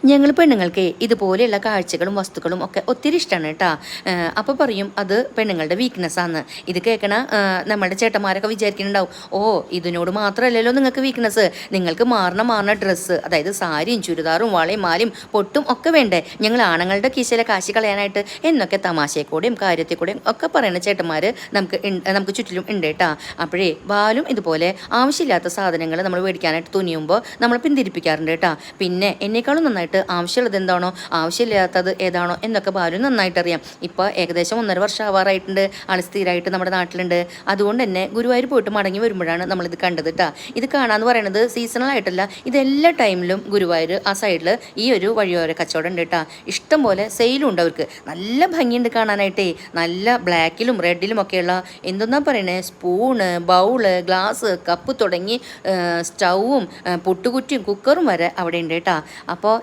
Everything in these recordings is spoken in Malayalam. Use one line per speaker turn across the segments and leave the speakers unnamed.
ഞങ്ങൾ പെണ്ണുങ്ങൾക്ക് ഇതുപോലെയുള്ള കാഴ്ചകളും വസ്തുക്കളും ഒക്കെ ഒത്തിരി ഇഷ്ടമാണ് കേട്ടോ. അപ്പോൾ പറയും അത് പെണ്ണുങ്ങളുടെ വീക്ക്നെസ്സാണ്. ഇത് കേൾക്കണ നമ്മളുടെ ചേട്ടന്മാരൊക്കെ വിചാരിക്കുന്നുണ്ടാവും, ഓ ഇതിനോട് മാത്രമല്ലല്ലോ നിങ്ങൾക്ക് വീക്ക്നെസ്, നിങ്ങൾക്ക് മാറണ ഡ്രസ്സ്, അതായത് സാരിയും ചുരിദാറും വളയും മാലയും പൊട്ടും ഒക്കെ വേണ്ടേ ഞങ്ങൾ ആണുങ്ങളുടെ കീശയിലെ കാശി കളയാനായിട്ട് എന്നൊക്കെ തമാശയെക്കൂടെയും കാര്യത്തെക്കൂടെയും ഒക്കെ പറയുന്ന ചേട്ടന്മാർ നമുക്ക് ചുറ്റിലും ഉണ്ട് കേട്ടോ. അപ്പോഴേ ബാലും ഇതുപോലെ ആവശ്യമില്ലാത്ത സാധനങ്ങൾ നമ്മൾ മേടിക്കാനായിട്ട് തുനിയുമ്പോൾ നമ്മൾ പിന്തിരിപ്പിക്കാറുണ്ട് കേട്ടോ. പിന്നെ എന്നേക്കാളും നന്നായിട്ട് ആവശ്യമുള്ളത് എന്താണോ ആവശ്യമില്ലാത്തത് ഏതാണോ എന്നൊക്കെ ബാലു നന്നായിട്ട് അറിയാം. ഇപ്പോൾ ഏകദേശം 1.5 വർഷം ആവാറായിട്ടുണ്ട് ആൾ സ്ഥിരമായിട്ട് നമ്മുടെ നാട്ടിലുണ്ട്. അതുകൊണ്ട് തന്നെ ഗുരുവായൂർ പോയിട്ട് മടങ്ങി വരുമ്പോഴാണ് നമ്മളിത് കണ്ടത് കേട്ടോ. ഇത് കാണാന്ന് പറയുന്നത് സീസണൽ ആയിട്ടല്ല, ഇതെല്ലാ ടൈമിലും ഗുരുവായൂർ ആ സൈഡിൽ ഈ ഒരു വഴിയോര കച്ചവടം ഉണ്ട് കേട്ടോ. ഇഷ്ടം പോലെ സെയിലും ഉണ്ട് അവർക്ക്. നല്ല ഭംഗിയുണ്ട് കാണാനായിട്ടേ. നല്ല ബ്ലാക്കിലും റെഡിലും ഒക്കെയുള്ള എന്തെന്നാ പറയണേ, സ്പൂണ്, ബൗള്, ഗ്ലാസ്, കപ്പ് തുടങ്ങി സ്റ്റൗവും പുട്ടുകുറ്റിയും കുക്കറും വരെ അവിടെ ഉണ്ട് കേട്ടോ. അപ്പോൾ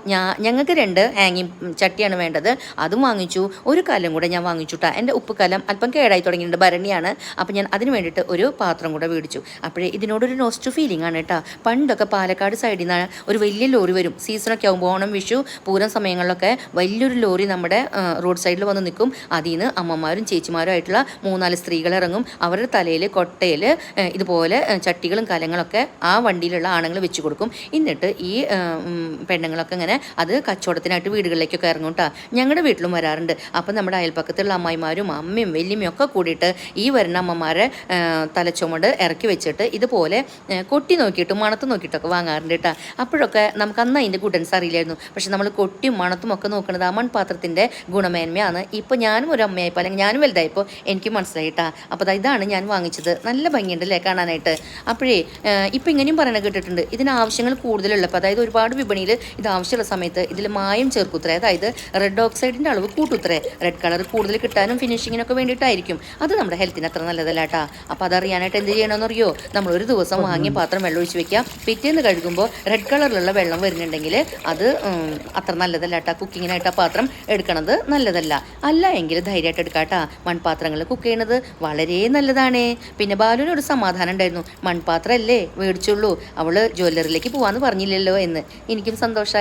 ഞങ്ങൾക്ക് 2 ഹാങ്ങിങ് ചട്ടിയാണ് വേണ്ടത്, അതും വാങ്ങിച്ചു. ഒരു കലം കൂടെ ഞാൻ വാങ്ങിച്ചു കേട്ടോ. എൻ്റെ ഉപ്പ് കലം അല്പം കേടായി തുടങ്ങിയിട്ടുണ്ട്, ഭരണിയാണ്. അപ്പോൾ ഞാൻ അതിന് വേണ്ടിയിട്ട് ഒരു പാത്രം കൂടെ മേടിച്ചു. അപ്പോഴേ ഇതിനോടൊരു നോസ്റ്റ് ഫീലിംഗ് ആണ് കേട്ടോ. പണ്ടൊക്കെ പാലക്കാട് സൈഡിൽ നിന്ന് ഒരു വലിയ ലോറി വരും, സീസണൊക്കെ ആകുമ്പോൾ ഓണം, വിഷു, പൂരം സമയങ്ങളിലൊക്കെ വലിയൊരു ലോറി നമ്മുടെ റോഡ് സൈഡിൽ വന്ന് നിൽക്കും. അതിൽ നിന്ന് അമ്മമാരും ചേച്ചിമാരും ആയിട്ടുള്ള 3-4 സ്ത്രീകൾ ഇറങ്ങും. അവരുടെ തലയിൽ കൊട്ടയിൽ ഇതുപോലെ ചട്ടികളും കലങ്ങളൊക്കെ ആ വണ്ടിയിലുള്ള ആണുങ്ങൾ വെച്ച് കൊടുക്കും. എന്നിട്ട് ഈ പെണ്ണുങ്ങളൊക്കെ ഇങ്ങനെ അത് കച്ചവടത്തിനായിട്ട് വീടുകളിലേക്കൊക്കെ ഇറങ്ങും കേട്ടോ. ഞങ്ങളുടെ വീട്ടിലും വരാറുണ്ട്. അപ്പം നമ്മുടെ അയൽപ്പക്കത്തുള്ള അമ്മായിമാരും അമ്മയും വല്യമ്മയും ഒക്കെ കൂടിയിട്ട് ഈ വരുന്ന അമ്മമാരെ തലച്ചുമട് ഇറക്കി വെച്ചിട്ട് ഇതുപോലെ കൊട്ടി നോക്കിയിട്ടും മണത്ത് നോക്കിയിട്ടൊക്കെ വാങ്ങാറുണ്ട് കേട്ടോ. അപ്പോഴൊക്കെ നമുക്ക് അന്ന് അതിൻ്റെ ഗുഡൻസ് അറിയില്ലായിരുന്നു. പക്ഷെ നമ്മൾ കൊട്ടിയും മണത്തും ഒക്കെ നോക്കുന്നത് ആ മൺപാത്രത്തിൻ്റെ ഗുണമേന്മയാണ്. ഇപ്പോൾ ഞാനും ഒരു അമ്മയായപ്പോൾ അല്ലെങ്കിൽ ഞാനും വലുതായപ്പോൾ എനിക്ക് മനസ്സിലായിട്ടാ. അപ്പോൾ ഇതാണ് ഞാൻ വാങ്ങിച്ചത്. നല്ല ഭംഗിയുണ്ടല്ലേ കാണാനായിട്ട്. അപ്പോഴേ ഇപ്പം ഇങ്ങനെയും പറയണ കേട്ടിട്ടുണ്ട്, ഇതിന് ആവശ്യങ്ങൾ കൂടുതലുള്ളപ്പോൾ, അതായത് ഒരുപാട് വിപണിയിൽ ഇത് ആവശ്യമുള്ള സമയത്ത് ഇതിൽ മായം ചേർക്കുത്രേ, അതായത് റെഡ് ഓക്സൈഡിൻ്റെ അളവ് കൂട്ടുത്രേ. റെഡ് കളർ കൂടുതൽ കിട്ടാനും ഫിനിഷിങ്ങിനൊക്കെ വേണ്ടിയിട്ടായിരിക്കും. അത് നമ്മുടെ ഹെൽത്തിന് അത്ര നല്ലതല്ല കേട്ടോ. അപ്പോൾ അതറിയാനായിട്ട് എന്ത് ചെയ്യണമെന്ന് അറിയോ, നമ്മൾ ഒരു ദിവസം വാങ്ങിയ പാത്രം വെള്ളം ഒഴിച്ച് വെക്കാം. പിറ്റേന്ന് കഴുകുമ്പോൾ റെഡ് കളറിലുള്ള വെള്ളം വരുന്നുണ്ടെങ്കിൽ അത് അത്ര നല്ലതല്ല കേട്ടോ. കുക്കിങ്ങിനായിട്ട് ആ പാത്രം എടുക്കണത് നല്ലതല്ല. അല്ല എങ്കിൽ ധൈര്യമായിട്ട് എടുക്കാം കേട്ടോ. മൺപാത്രങ്ങളിൽ കുക്ക് ചെയ്യണത് വളരെ നല്ലതാണ്. പിന്നെ ബാലുവിനൊരു സമാധാനം ഉണ്ടായിരുന്നു, മൺപാത്രമല്ലേ മേടിച്ചുള്ളൂ, അവൾ ജ്വല്ലറിയിലേക്ക് പോകാമെന്ന് പറഞ്ഞില്ലല്ലോ എന്ന്. എനിക്കും സന്തോഷമായി.